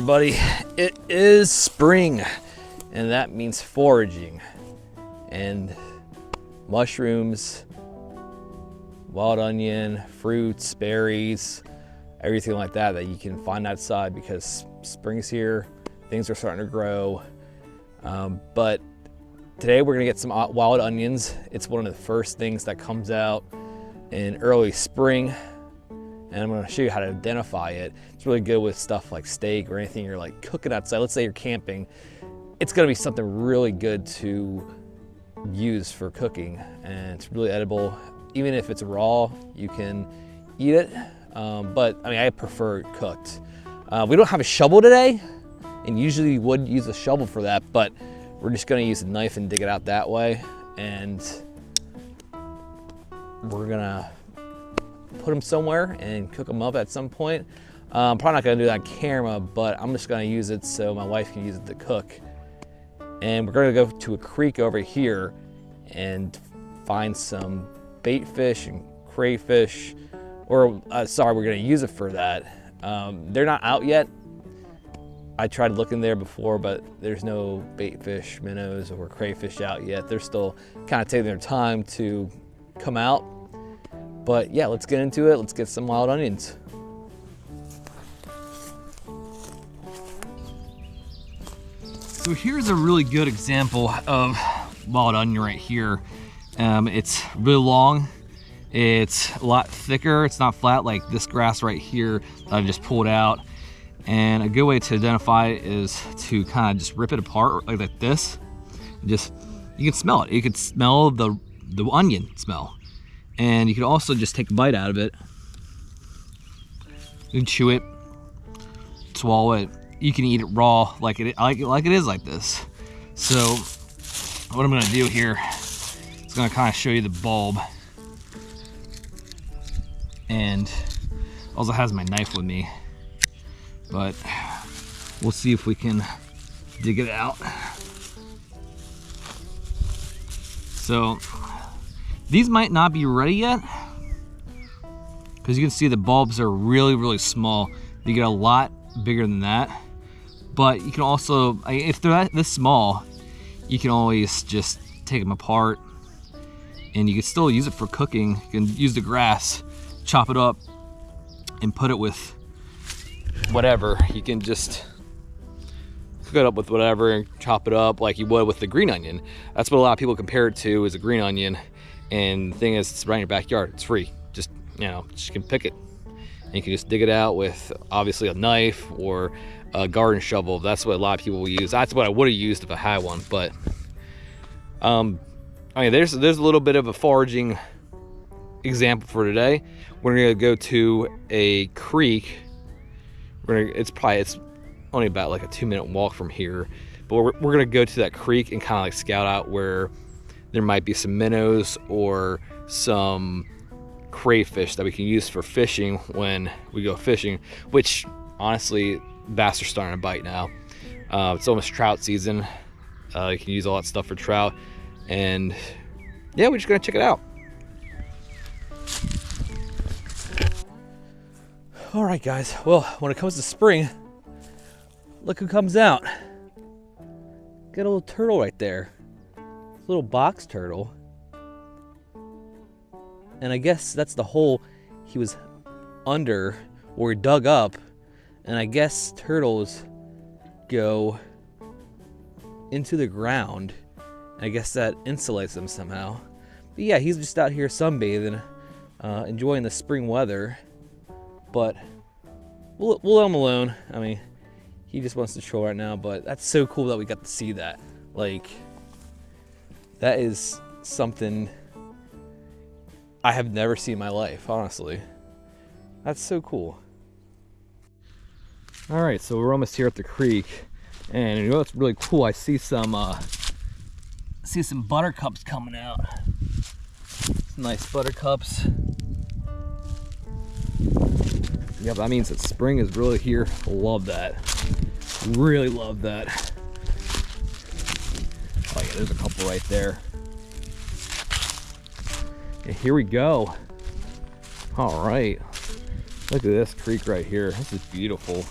everybody. It is spring, and that means foraging. And mushrooms, wild onion, fruits, berries, everything like that you can find outside because spring's here, things are starting to grow. But today we're gonna get some wild onions. It's one of the first things that comes out in early spring. And I'm gonna show you how to identify it. It's really good with stuff like steak or anything you're like cooking outside. Let's say you're camping. It's gonna be something really good to use for cooking. And it's really edible. Even if it's raw, you can eat it. But I mean, I prefer it cooked. We don't have a shovel today, and usually you would use a shovel for that, but we're just gonna use a knife and dig it out that way. And we're gonna put them somewhere and cook them up at some point. I'm probably not gonna do that on camera, but I'm just gonna use it so my wife can use it to cook. And we're gonna go to a creek over here and find some bait fish and crayfish, or sorry, we're gonna use it for that. They're not out yet. I tried looking there before, but there's no bait fish, minnows, or crayfish out yet. They're still kind of taking their time to come out. But yeah, let's get into it. Let's get some wild onions. So here's a really good example of wild onion right here. It's really long. It's a lot thicker. It's not flat like this grass right here that I just pulled out. And a good way to identify it is to kind of just rip it apart like this. Just, you can smell it. You can smell the onion smell. And you can also just take a bite out of it. You can chew it, swallow it. You can eat it raw like it is like this. So what I'm gonna do here is gonna kind of show you the bulb. And also has my knife with me, but we'll see if we can dig it out. So these might not be ready yet, because you can see the bulbs are really, really small. You get a lot bigger than that. But you can also, if they're this small, you can always just take them apart, and you can still use it for cooking. You can use the grass, chop it up, and put it with whatever. You can just cook it up with whatever and chop it up like you would with the green onion. That's what a lot of people compare it to, is a green onion. And the thing is, it's right in your backyard. It's free. Just, just you can pick it. And you can just dig it out with obviously a knife or a garden shovel. That's what a lot of people will use. That's what I would have used if I had one. But I mean, there's a little bit of a foraging example for today. We're gonna go to a creek. It's only about like a 2-minute walk from here, but we're gonna go to that creek and kind of like scout out where there might be some minnows or some crayfish that we can use for fishing when we go fishing, which honestly, bass are starting to bite now. It's almost trout season. You can use all that stuff for trout. And yeah, we're just gonna check it out. All right, guys. Well, when it comes to spring, look who comes out. Got a little turtle right there. Little box turtle. And I guess that's the hole he was under, or he dug up. And I guess turtles go into the ground. I guess that insulates them somehow. But yeah, he's just out here sunbathing, enjoying the spring weather. But we'll let him alone. I mean, he just wants to chill right now, but that's so cool that we got to see that. Like, that is something I have never seen in my life, honestly. That's so cool. All right, so we're almost here at the creek, and you know what's really cool? I see some buttercups coming out. Some nice buttercups. Yep, that means that spring is really here. Love that. Really love that. Oh yeah, there's a couple right there. And here we go. All right. Look at this creek right here. This is beautiful.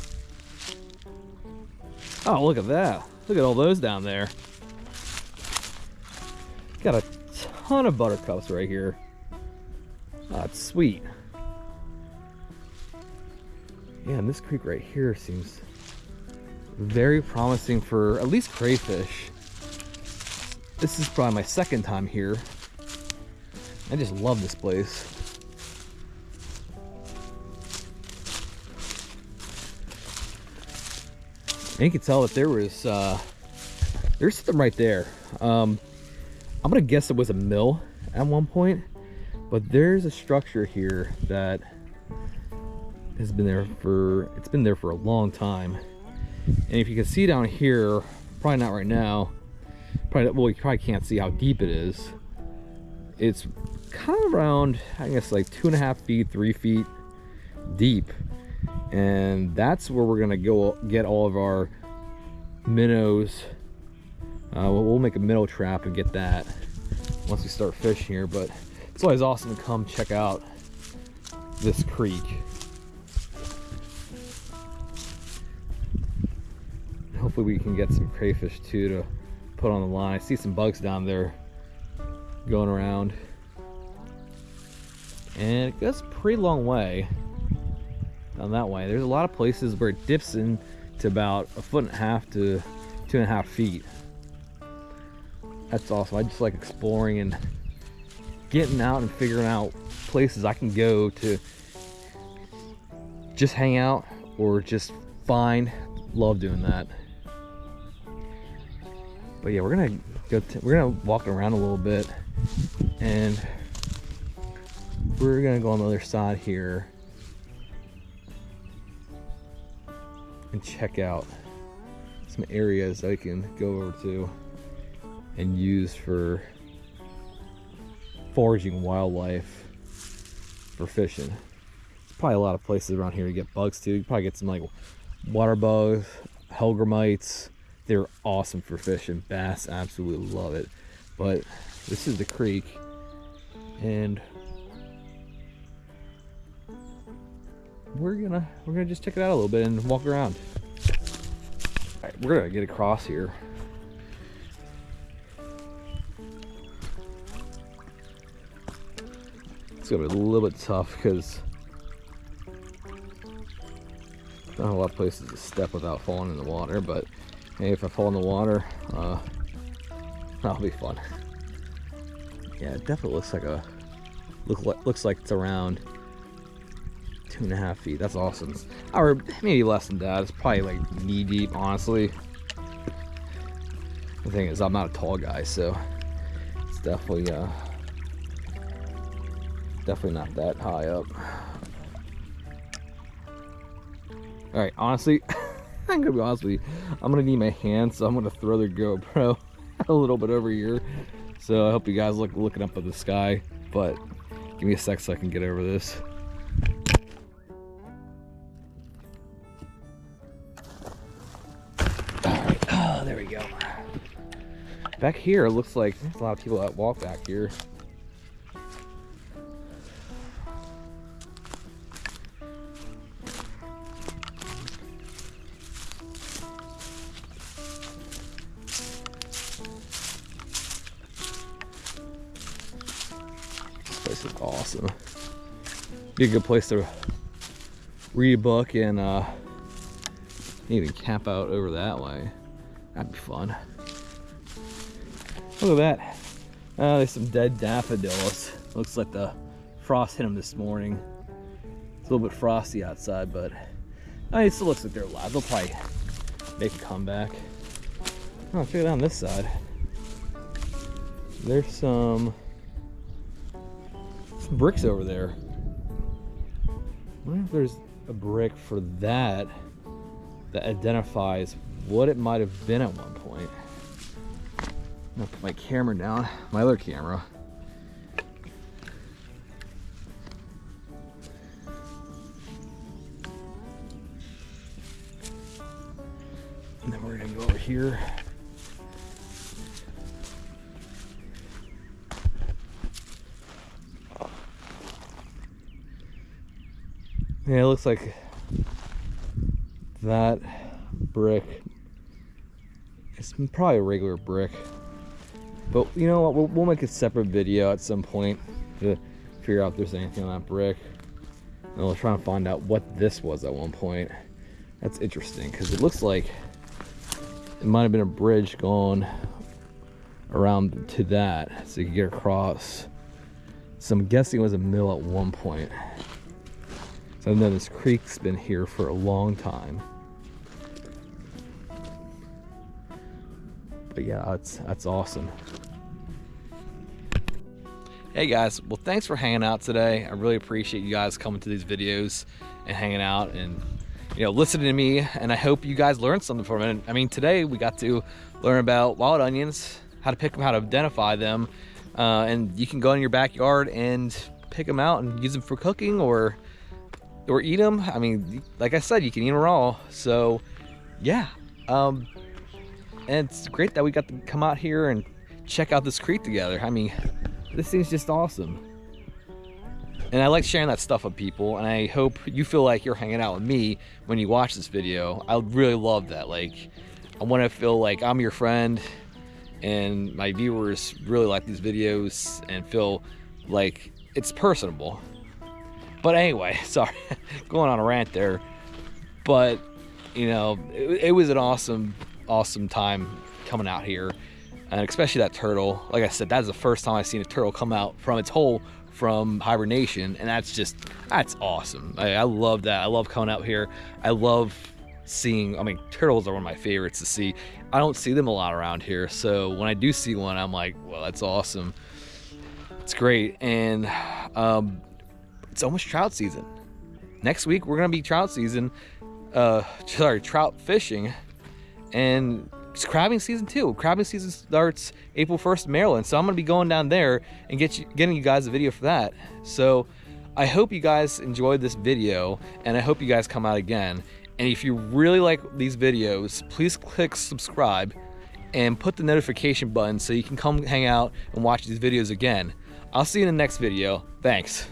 Oh, look at that. Look at all those down there. Got a ton of buttercups right here. Oh, it's sweet. Yeah, and this creek right here seems very promising for at least crayfish. This is probably my second time here. I just love this place. And you can tell that there's something right there. I'm gonna guess it was a mill at one point, but there's a structure here that has been there for a long time. And if you can see down here, probably not right now, well, you probably can't see how deep it is. It's kind of around, I guess, like 2.5 feet, 3 feet deep. And that's where we're gonna go get all of our minnows. We'll make a minnow trap and get that once we start fishing here. But it's always awesome to come check out this creek. Hopefully we can get some crayfish too to put on the line. I see some bugs down there going around, and it goes a pretty long way down that way. There's a lot of places where it dips in to about 1.5 to 2.5 feet. That's awesome. I just like exploring and getting out and figuring out places I can go to just hang out or just find. Love doing that. But yeah, we're gonna walk around a little bit, and we're gonna go on the other side here and check out some areas I can go over to and use for foraging wildlife for fishing. There's probably a lot of places around here to get bugs too. You can probably get some like water bugs, hellgrammites. They're awesome for fishing. Bass absolutely love it. But this is the creek, and we're gonna just check it out a little bit and walk around. All right, we're gonna get across here. It's gonna be a little bit tough because not a lot of places to step without falling in the water, but hey, if I fall in the water, that'll be fun. Yeah, it definitely looks like it's around 2.5 feet. That's awesome. Or maybe less than that. It's probably like knee deep, honestly. The thing is, I'm not a tall guy, so it's definitely not that high up. All right, honestly, I'm gonna be honest with you. I'm gonna need my hands, so I'm gonna throw the GoPro a little bit over here. So I hope you guys looking up at the sky, but give me a sec so I can get over this. All right, oh, there we go. Back here, it looks like there's a lot of people that walk back here. This is awesome. Be a good place to read a book and even camp out over that way. That'd be fun. Look at that. There's some dead daffodils. Looks like the frost hit them this morning. It's a little bit frosty outside, but it still looks like they're alive. They'll probably make a comeback. Oh, check it out on this side. There's some bricks over there. I wonder if there's a brick for that identifies what it might have been at one point. I'm gonna put my camera down, my other camera. And then we're gonna go over here. Yeah, it looks like that brick It's probably a regular brick. But you know what? We'll make a separate video at some point to figure out if there's anything on that brick. And we'll try and find out what this was at one point. That's interesting because it looks like it might have been a bridge going around to that so you could get across. So I'm guessing it was a mill at one point. So I know this creek's been here for a long time. But yeah, that's awesome. Hey guys, well thanks for hanging out today. I really appreciate you guys coming to these videos and hanging out and listening to me, and I hope you guys learned something from it. I mean, today we got to learn about wild onions, how to pick them, how to identify them, and you can go in your backyard and pick them out and use them for cooking or eat them. I mean, like I said, you can eat them raw. So yeah, and it's great that we got to come out here and check out this creek together. I mean, this thing's just awesome. And I like sharing that stuff with people, and I hope you feel like you're hanging out with me when you watch this video. I really love that. Like, I want to feel like I'm your friend and my viewers really like these videos and feel like it's personable. But anyway, sorry, going on a rant there. But, it was an awesome time coming out here. And especially that turtle. Like I said, that's the first time I've seen a turtle come out from its hole from hibernation, and that's awesome. I love that. I love coming out here. I love seeing, I mean, turtles are one of my favorites to see. I don't see them a lot around here, so when I do see one, I'm like, well, that's awesome. It's great. And it's almost trout season. Next week we're gonna be trout fishing, and it's crabbing season too. Crabbing season starts April 1st in Maryland, so I'm gonna be going down there and getting you guys a video for that. So I hope you guys enjoyed this video, and I hope you guys come out again. And if you really like these videos, please click subscribe and put the notification button so you can come hang out and watch these videos again. I'll see you in the next video. Thanks.